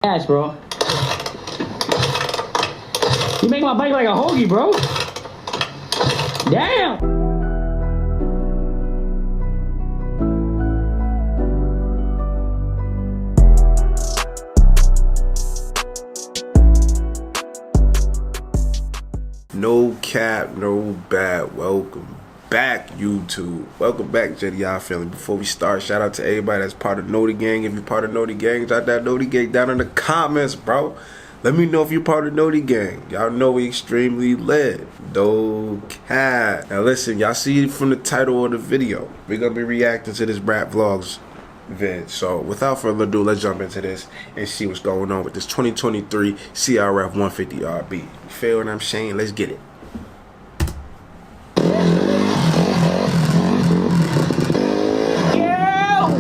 Ass, bro. You make my bike like a hoagie, bro. Damn. No cap, no bad. Welcome back, YouTube. Welcome back, JDI family. Before we start, shout out to everybody that's part of Noti Gang. If you're part of Noti Gang, drop that Noti Gang down in the comments, bro. Let me know if you're part of Noti Gang. Y'all know we extremely lit. No cap. Now listen, y'all see from the title of the video, we're gonna be reacting to this Braap Vlogs vid. So without further ado, let's jump into this and see what's going on with this 2023 CRF150RB. You feel what I'm saying? Let's get it.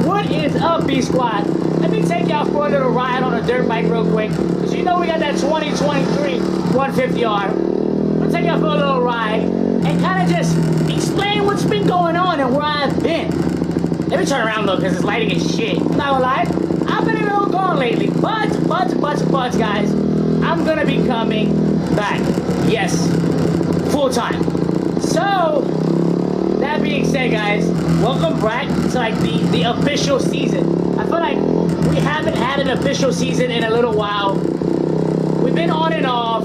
What is up, B Squad? Let me take y'all for a little ride on a dirt bike real quick. Cause you know we got that 2023 150R. I'm gonna take y'all for a little ride and kind of just explain what's been going on and where I've been. Let me turn around though, cause it's lighting as shit. I'm not gonna lie, I've been a little gone lately. But guys, I'm gonna be coming back. Yes, full time. So, that being said, guys, welcome back to like the official season. I feel like we haven't had an official season in a little while. We've been on and off,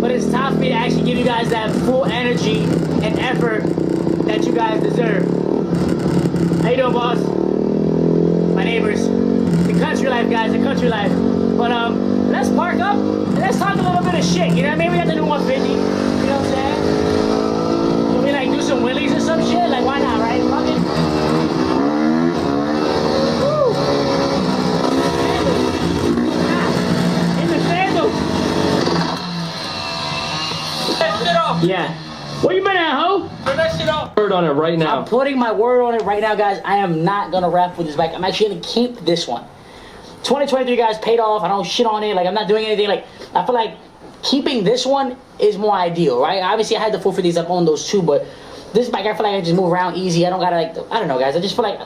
but it's time for me to actually give you guys that full energy and effort that you guys deserve. How you doing, boss? My neighbors. The country life, guys, the country life. But let's park up and let's talk a little bit of shit. You know what I mean? We got the new 150. You know what I'm saying? We like do some wheelies or some shit, like why not, right? Fuck it. Woo! In the sandals. That shit off. Yeah. Where you been at, ho? Turn that shit off. Word on it right now. I'm putting my word on it right now, guys. I am not gonna rap with this bike. I'm actually gonna keep this one. 2023, guys, paid off. I don't shit on it. Like I'm not doing anything. Like I feel like keeping this one is more ideal, right? Obviously, I had the 450s up on those too, but this bike, I feel like I just move around easy. I don't gotta like, I don't know, guys. I just feel like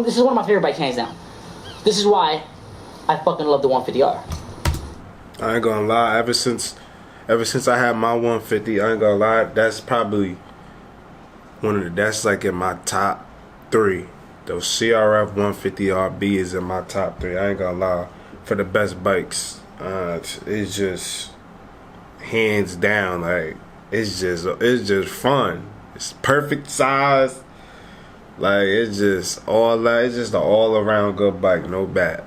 this is one of my favorite bikes, hands down. This is why I fucking love the 150R. I ain't gonna lie. Ever since I had my 150, I ain't gonna lie. That's probably that's like in my top 3. Those CRF150RB is in my top 3. I ain't gonna lie. For the best bikes, it's just hands down. Like it's just fun. It's perfect size. Like it's just an all around good bike. No bad.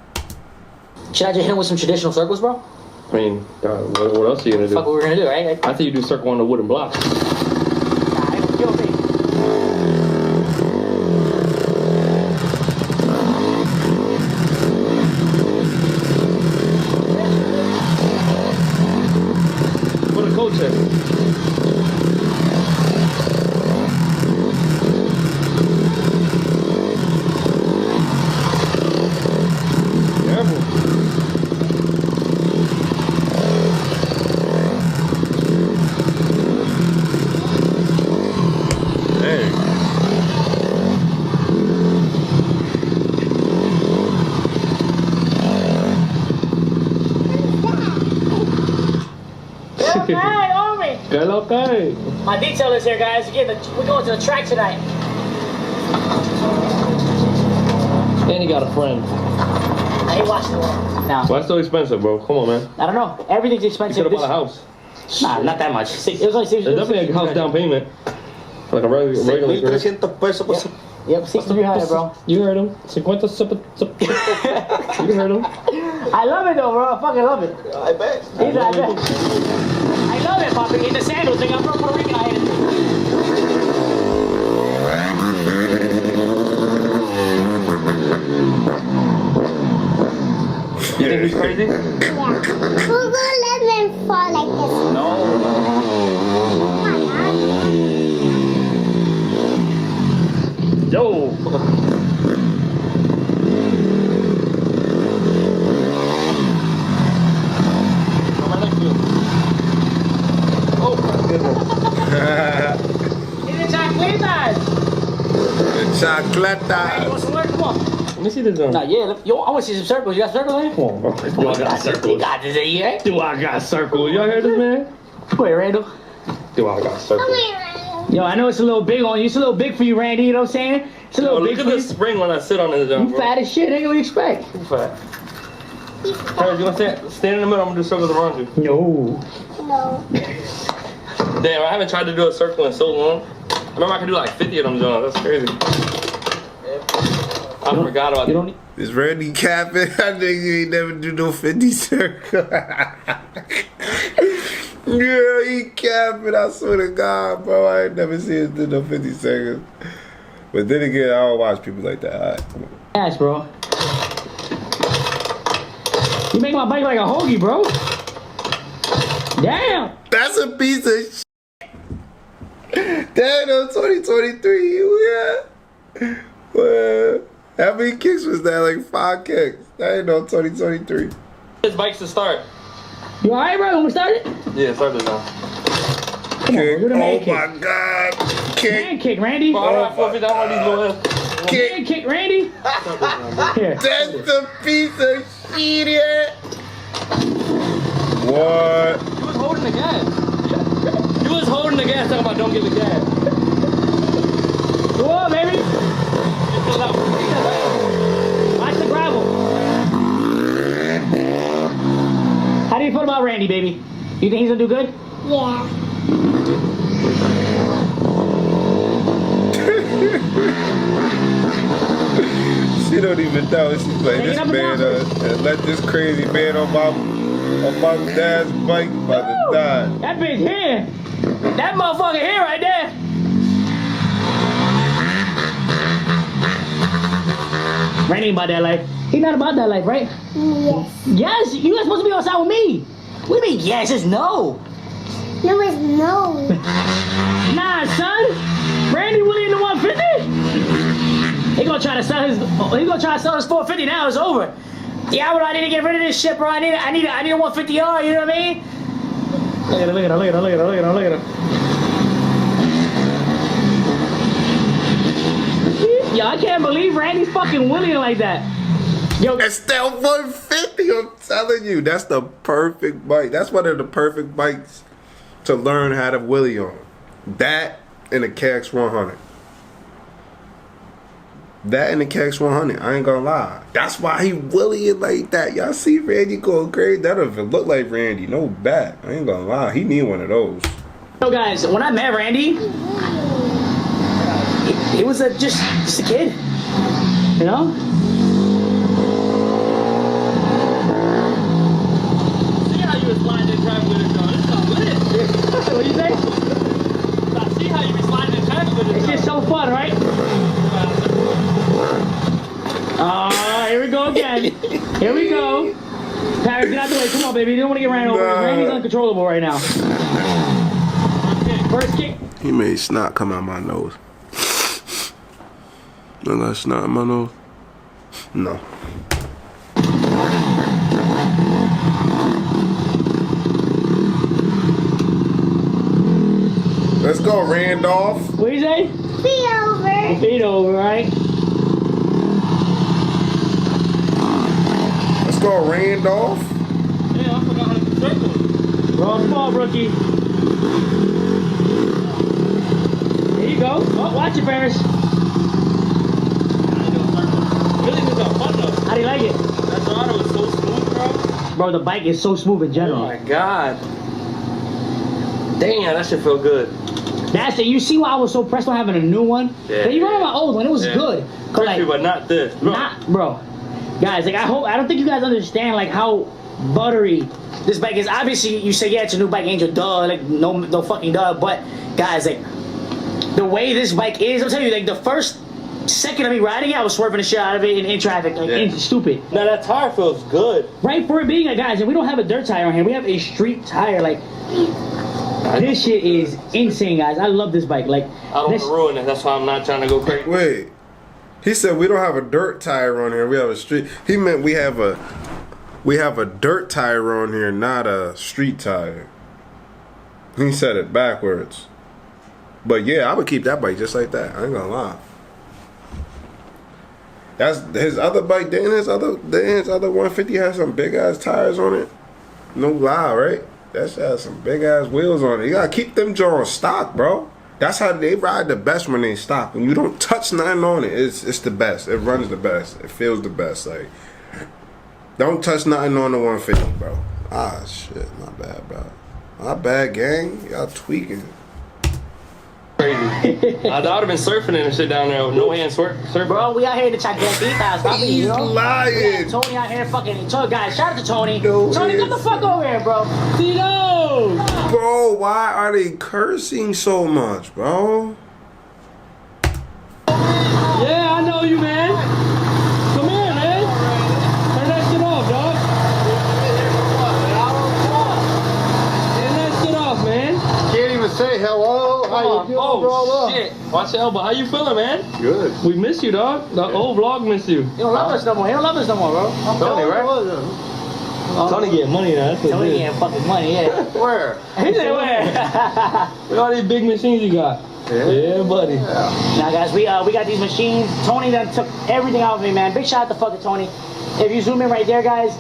Should I just hit him with some traditional circles, bro? I mean, what else are you gonna do? Fuck what we're gonna do, right? I think you do circle on the wooden block. Nah, yo, baby. Put a coach in. Careful. Okay. My detail is here, guys. Again, we're going to the track tonight. And he got a friend. I ain't watching the one. Now, Why so expensive, bro? Come on, man. I don't know. Everything's You expensive. could have bought a house. Nah, not that much. It was only There's definitely a house down payment. Like a regular. 1,300 pesos. Yep, 6,300, bro. You heard him. 50 You heard him. I love it though, bro. I fucking love it. I bet. I love it, Poppy. In the sandals, nigga. I'm from Puerto Rico. I hate it. You think he's crazy? Yeah. Who gonna let me fall like this? No. Yo. Oh, my goodness. It's a chocolatas. The chocolate. Hey, you want some work? Come on. Let me see this one. Nah, yeah. Look, yo, I want to see some circles. You got circles in? Come on, bro. Do I got You circles? got this in here. Do I got circles? Y'all hear this, man? Wait, Randall. Do I got circles? Yo, I know it's a little big on you. It's a little big for you, Randy. You know what I'm saying? It's a Oh, little look big at for the you. spring when I sit on it, You fat as shit. Nigga, what do you expect? You fat. Hey, you want to stand in the middle? I'm gonna do circles around you. No. No. Damn, I haven't tried to do a circle in so long. I remember I could do like 50 of them, John. That's crazy. I forgot about You that. don't need... Is Randy capping? I think you ain't never do no 50 circle. Yeah, he capping. I swear to God, bro. I ain't never seen him do no 50 seconds. But then again, I don't watch people like that. All right, come on. Ass, bro. You make my bike like a hoagie, bro. Damn. That's a piece of shit. Damn, no, 2023, yeah. Well, how many kicks was that? Like 5 kicks. That ain't no 2023. His bikes to start. You alright, bro? When we started? Yeah, start this now. Come on, Kick. do the man Oh kick. my God. Kick. Man kick, Randy. Bro, I don't forfeit that one of these little heads. Man kick, Randy. Here. That's a piece of shit. Yeah. What? You was holding the gas. You was holding the gas, talking about don't get the gas. Go on, baby. You feel out. Watch the gravel. How do you feel about Randy, baby? You think he's gonna do good? Yeah. She don't even know. She's like, Take it this up and man, down. let this crazy man on my dad's bike about to die. That bitch here. That motherfucker here right there. Randy ain't about that life. He not about that life, right? Yes. Yes, you guys supposed to be outside with me. What do you mean yes? It's no. No, it's no. Nah, son. Randy really in the 150? He gonna try to sell his 450 now. It's over. Yeah, but I need to get rid of this shit, bro. I need a 150R. You know what I mean? Look at him. Yo, I can't believe Randy's fucking willing like that. Yo, It's still 150. I'm telling you, that's the perfect bike. That's one of the perfect bikes to learn how to wheelie on. That and the KX100. That and the KX100. I ain't gonna lie. That's why he wheeling like that. Y'all see Randy going crazy? That don't even look like Randy. No back. I ain't gonna lie. He need one of those. so guys, when I met Randy, he was just a kid, you know? See how you was sliding in traffic with it, John. It's not lit. What do you say? I see how you be sliding in traffic with it, It's just so fun, right? Oh, here we go again. Here we go. Paris, get out the way. Come on, baby. You don't want to get ran over. Nah. Randy's uncontrollable right now. First kick. He made snot come out my nose. No, that snot in my nose? No. Let's go, Randolph. What do you say? Be over. Feet over, right? Let's go, Randolph. Yeah, I forgot how to do circles. Wrong ball, rookie. There you go. Oh, watch it, Paris. Really was a fun though. How do you like it? That throttle was so smooth, bro. Bro, the bike is so smooth in Oh general. my god. Damn, that shit feel good. That's it. You see why I was so pressed on having a new one? Yeah, But you remember my old one? It was yeah. good. But Crispy, like, but not this. Bro. bro. Guys, like I don't think you guys understand like how buttery this bike is. Obviously, you say yeah, it's a new bike, Angel. Duh, like no fucking duh. But guys, like the way this bike is, I'm telling you, like the first second of me riding it, I was swerving the shit out of it in traffic, like Yeah. stupid. Now that tire feels good. Right for it being a guys, and we don't have a dirt tire on here. We have a street tire. Like this shit is insane, guys. I love this bike. Like I don't want this, to ruin it. That's why I'm not trying to go crazy. Wait. He said we don't have a dirt tire on here. We have a street. He meant we have a dirt tire on here, not a street tire. He said it backwards. But yeah, I would keep that bike just like that. I ain't gonna lie. That's his other bike. Didn't his other 150 has some big ass tires on it? No lie, right? That shit has some big ass wheels on it. You gotta keep them Jones stock, bro. That's how they ride the best when they stock. When you don't touch nothing on it, it's the best. It runs the best. It feels the best. Like, don't touch nothing on the 150, bro. Ah, shit. My bad, bro. My bad, gang. Y'all tweaking. Crazy. I would have been surfing and shit down there with no hands surfing. Bro, we out here to check that house, probably, He's you know? lying. Tony out here fucking. Guys, shout out to Tony. No, Tony, get the fuck over here, bro. Tito! Bro, why are they cursing so much, bro? Yeah, I know you, man. Come here, man. Turn that shit off, dog. Turn that shit off, man. Can't even say hello. How you feeling, Oh, bro? shit. Watch your elbow. How you feeling, man? Good. We miss you, dog. The old vlog miss you. He don't love us no more. He don't love us no more, bro. Tony, right? Tony getting money now. That's what Tony it is. getting fucking money, yeah. Where? He said where? Look at all these big machines you got. Yeah, buddy. Now, guys, we got these machines. Tony done took everything out of me, man. Big shout out to fucking Tony. If you zoom in right there, guys,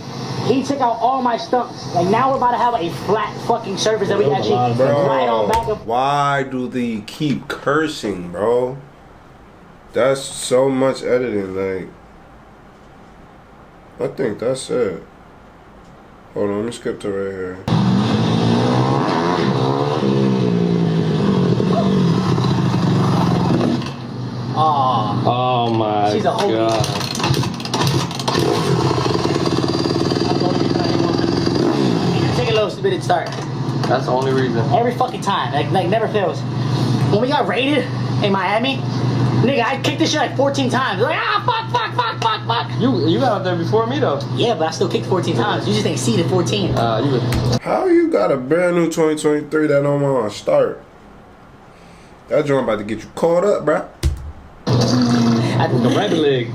he took out all my stumps. Like, now we're about to have a flat fucking surface that we can actually ride on back up. Why do they keep cursing, bro? That's so much editing. Like, I think that's it. Hold on, let me skip to right here. Aw. Oh my She's a holy. god. Take a little bit at start. That's the only reason. Every fucking time. Like never fails. When we got raided in Miami, nigga, I kicked this shit like 14 times. Like, fuck. You got out there before me though. Yeah, but I still kicked 14 times. You just ain't seen it 14. You was How you got a brand new 2023 that don't want to start? That joint about to get you caught up, bruh. I the rabbit leg.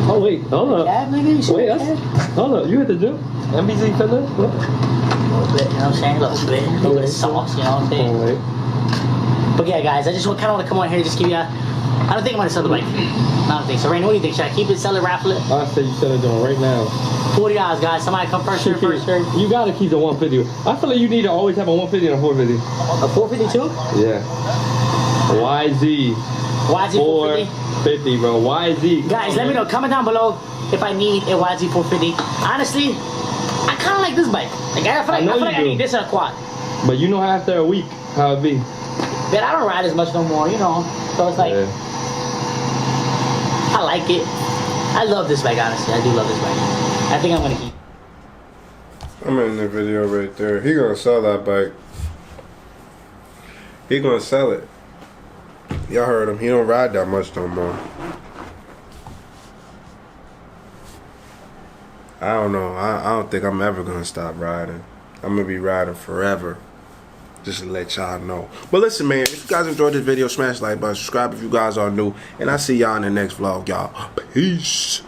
Oh wait, hold up. Yeah, nigga, you should Wait, have. hold up. You hit the gym? MBZ fitness? What? A little bit, you know what I'm saying? A little bit. A little bit of sauce, you know what I'm saying? Oh wait. But yeah, guys, I just kind of want to come on here and just give you a... I don't think I'm going to sell the bike. I don't think so. Rain, what do you think? Should I keep it, sell it, raffle it? I say you sell it doing right now. $40, guys. Somebody come first shirt, first shirt. You gotta keep the 150. I feel like you need to always have a 150 and a 450. A 452? Yeah. YZ. YZ 450? 450, bro. YZ. Guys, let me know. Comment down below if I need a YZ 450. Honestly, I kind of like this bike. Like, I feel like I need this in a quad. But you know after a week how it be. But I don't ride as much no more, you know. So it's like, I like it. I love this bike, honestly. I do love this bike. I think I'm going to keep. I'm in the video right there. He gonna sell that bike. He gonna sell it. Y'all heard him. He don't ride that much no more. I don't know. I don't think I'm ever gonna stop riding. I'm gonna be riding forever. Just to let y'all know. But listen, man, if you guys enjoyed this video, smash the like button, subscribe if you guys are new, and I'll see y'all in the next vlog, y'all. Peace.